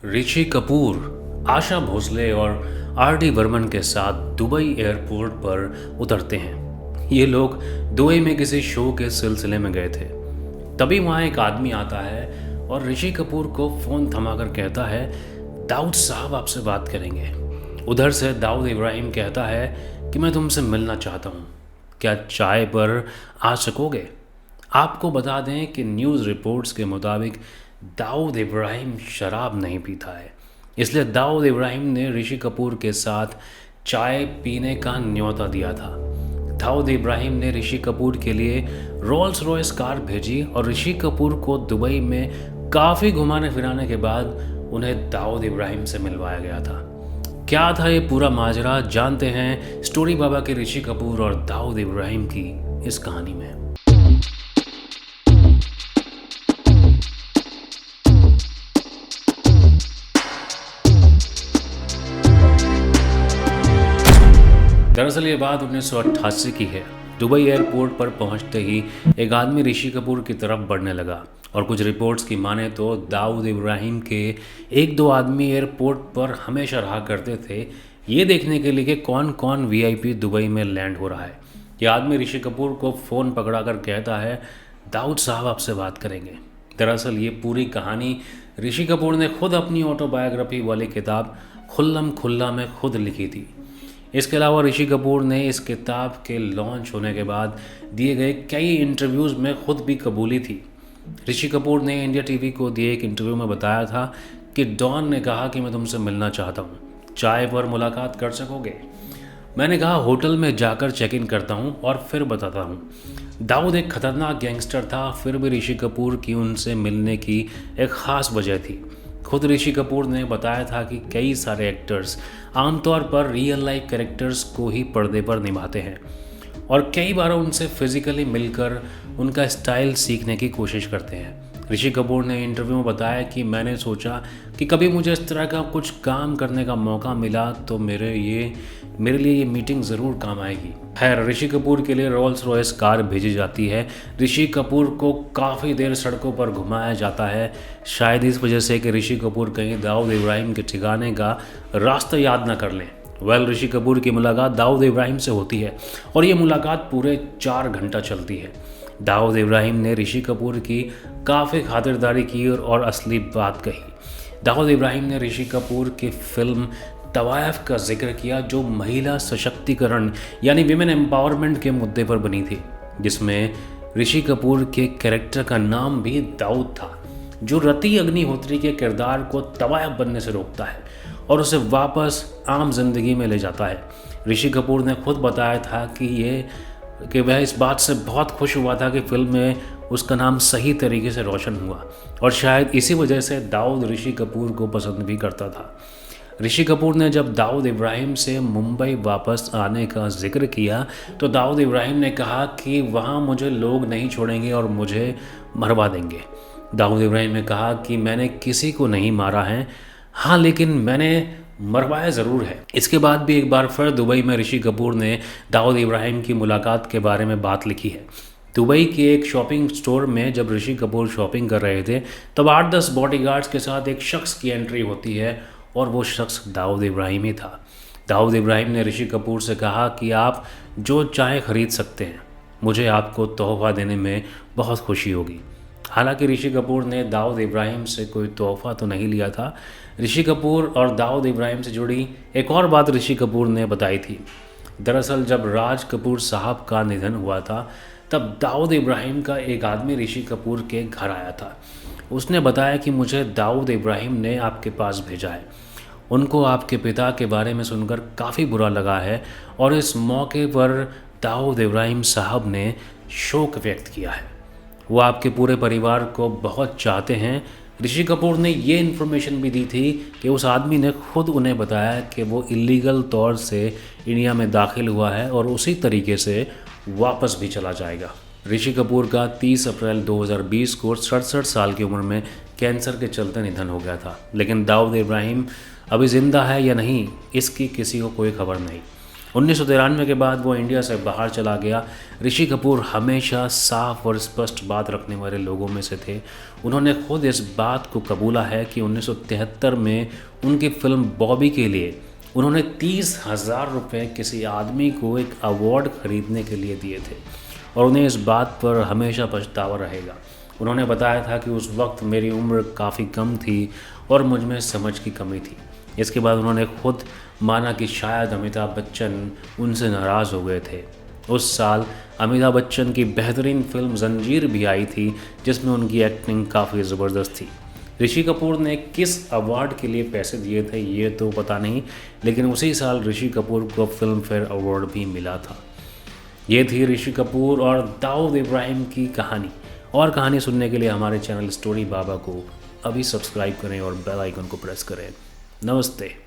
ऋषि कपूर आशा भोसले और आर.डी. बर्मन के साथ दुबई एयरपोर्ट पर उतरते हैं। ये लोग दुबई में किसी शो के सिलसिले में गए थे। तभी वहाँ एक आदमी आता है और ऋषि कपूर को फ़ोन थमाकर कहता है, दाऊद साहब आपसे बात करेंगे। उधर से दाऊद इब्राहिम कहता है कि मैं तुमसे मिलना चाहता हूँ, क्या चाय पर आ सकोगे। आपको बता दें कि न्यूज़ रिपोर्ट्स के मुताबिक दाऊद इब्राहिम शराब नहीं पीता है, इसलिए दाऊद इब्राहिम ने ऋषि कपूर के साथ चाय पीने का न्योता दिया था। दाऊद इब्राहिम ने ऋषि कपूर के लिए रोल्स रॉयस कार भेजी और ऋषि कपूर को दुबई में काफ़ी घुमाने फिराने के बाद उन्हें दाऊद इब्राहिम से मिलवाया गया था। क्या था ये पूरा माजरा, जानते हैं स्टोरी बाबा के ऋषि कपूर और दाऊद इब्राहिम की इस कहानी में। दरअसल ये बात 1988 की है। दुबई एयरपोर्ट पर पहुंचते ही एक आदमी ऋषि कपूर की तरफ बढ़ने लगा और कुछ रिपोर्ट्स की माने तो दाऊद इब्राहिम के एक दो आदमी एयरपोर्ट पर हमेशा रहा करते थे ये देखने के लिए कि कौन कौन वीआईपी दुबई में लैंड हो रहा है। ये आदमी ऋषि कपूर को फ़ोन पकड़ाकर कहता है, दाऊद साहब आपसे बात करेंगे। दरअसल ये पूरी कहानी ऋषि कपूर ने खुद अपनी ऑटोबायोग्राफी वाली किताब खुल्लम खुल्ला में खुद लिखी थी। इसके अलावा ऋषि कपूर ने इस किताब के लॉन्च होने के बाद दिए गए कई इंटरव्यूज़ में खुद भी कबूली थी। ऋषि कपूर ने इंडिया टीवी को दिए एक इंटरव्यू में बताया था कि डॉन ने कहा कि मैं तुमसे मिलना चाहता हूँ, चाय पर मुलाकात कर सकोगे। मैंने कहा होटल में जाकर चेक इन करता हूँ और फिर बताता हूँ। दाऊद एक खतरनाक गैंगस्टर था, फिर भी ऋषि कपूर की उनसे मिलने की एक ख़ास वजह थी। खुद ऋषि कपूर ने बताया था कि कई सारे एक्टर्स आमतौर पर रियल लाइफ कैरेक्टर्स को ही पर्दे पर निभाते हैं और कई बार उनसे फिजिकली मिलकर उनका स्टाइल सीखने की कोशिश करते हैं। ऋषि कपूर ने इंटरव्यू में बताया कि मैंने सोचा कि कभी मुझे इस तरह का कुछ काम करने का मौका मिला तो मेरे लिए ये मीटिंग ज़रूर काम आएगी। खैर, ऋषि कपूर के लिए रोल्स रॉयस कार भेजी जाती है। ऋषि कपूर को काफ़ी देर सड़कों पर घुमाया जाता है, शायद इस वजह से कि ऋषि कपूर कहीं दाऊद इब्राहिम के ठिकाने का रास्ता याद ना कर लें। ऋषि कपूर की मुलाकात दाऊद इब्राहिम से होती है और ये मुलाकात पूरे 4 घंटा चलती है। दाऊद इब्राहिम ने ऋषि कपूर की काफ़ी खातिरदारी की और असली बात कही। दाऊद इब्राहिम ने ऋषि कपूर की फिल्म तवायफ का जिक्र किया, जो महिला सशक्तिकरण यानी विमेन एम्पावरमेंट के मुद्दे पर बनी थी, जिसमें ऋषि कपूर के कैरेक्टर का नाम भी दाऊद था, जो रति अग्निहोत्री के किरदार को तवायफ बनने से रोकता है और उसे वापस आम जिंदगी में ले जाता है। ऋषि कपूर ने खुद बताया था कि वह इस बात से बहुत खुश हुआ था कि फिल्म में उसका नाम सही तरीके से रोशन हुआ और शायद इसी वजह से दाऊद ऋषि कपूर को पसंद भी करता था। ऋषि कपूर ने जब दाऊद इब्राहिम से मुंबई वापस आने का जिक्र किया तो दाऊद इब्राहिम ने कहा कि वहाँ मुझे लोग नहीं छोड़ेंगे और मुझे मरवा देंगे। दाऊद इब्राहिम ने कहा कि मैंने किसी को नहीं मारा है, हाँ, लेकिन मैंने मरवाया ज़रूर है। इसके बाद भी एक बार फिर दुबई में ऋषि कपूर ने दाऊद इब्राहिम की मुलाकात के बारे में बात लिखी है। दुबई के एक शॉपिंग स्टोर में जब ऋषि कपूर शॉपिंग कर रहे थे तब 8-10 बॉडीगार्ड्स के साथ एक शख्स की एंट्री होती है और वो शख्स दाऊद इब्राहिम ही था। दाऊद इब्राहिम ने ऋषि कपूर से कहा कि आप जो चाहे ख़रीद सकते हैं, मुझे आपको तोहफ़ा देने में बहुत खुशी होगी। हालांकि ऋषि कपूर ने दाऊद इब्राहिम से कोई तोहफ़ा तो नहीं लिया था। ऋषि कपूर और दाऊद इब्राहिम से जुड़ी एक और बात ऋषि कपूर ने बताई थी। दरअसल जब राज कपूर साहब का निधन हुआ था तब दाऊद इब्राहिम का एक आदमी ऋषि कपूर के घर आया था। उसने बताया कि मुझे दाऊद इब्राहिम ने आपके पास भेजा है। उनको आपके पिता के बारे में सुनकर काफ़ी बुरा लगा है और इस मौके पर दाऊद इब्राहिम साहब ने शोक व्यक्त किया है। वो आपके पूरे परिवार को बहुत चाहते हैं। ऋषि कपूर ने ये इन्फॉर्मेशन भी दी थी कि उस आदमी ने खुद उन्हें बताया कि वो इलीगल तौर से इंडिया में दाखिल हुआ है और उसी तरीके से वापस भी चला जाएगा। ऋषि कपूर का 30 अप्रैल 2020 को 67 साल की उम्र में कैंसर के चलते निधन हो गया था, लेकिन दाऊद इब्राहिम अभी ज़िंदा है या नहीं इसकी किसी को कोई खबर नहीं। 1993 के बाद वो इंडिया से बाहर चला गया। ऋषि कपूर हमेशा साफ और स्पष्ट बात रखने वाले लोगों में से थे। उन्होंने खुद इस बात को कबूला है कि 1973 में उनकी फिल्म बॉबी के लिए उन्होंने 30,000 रुपये किसी आदमी को एक अवार्ड खरीदने के लिए दिए थे और उन्हें इस बात पर हमेशा पछतावा रहेगा। उन्होंने बताया था कि उस वक्त मेरी उम्र काफ़ी कम थी और मुझ में समझ की कमी थी। इसके बाद उन्होंने खुद माना कि शायद अमिताभ बच्चन उनसे नाराज़ हो गए थे। उस साल अमिताभ बच्चन की बेहतरीन फिल्म जंजीर भी आई थी, जिसमें उनकी एक्टिंग काफ़ी ज़बरदस्त थी। ऋषि कपूर ने किस अवार्ड के लिए पैसे दिए थे ये तो पता नहीं, लेकिन उसी साल ऋषि कपूर को फिल्म फेयर अवार्ड भी मिला था। ये थी ऋषि कपूर और दाऊद इब्राहिम की कहानी। और कहानी सुनने के लिए हमारे चैनल स्टोरी बाबा को अभी सब्सक्राइब करें और बेल आइकन को प्रेस करें। नमस्ते।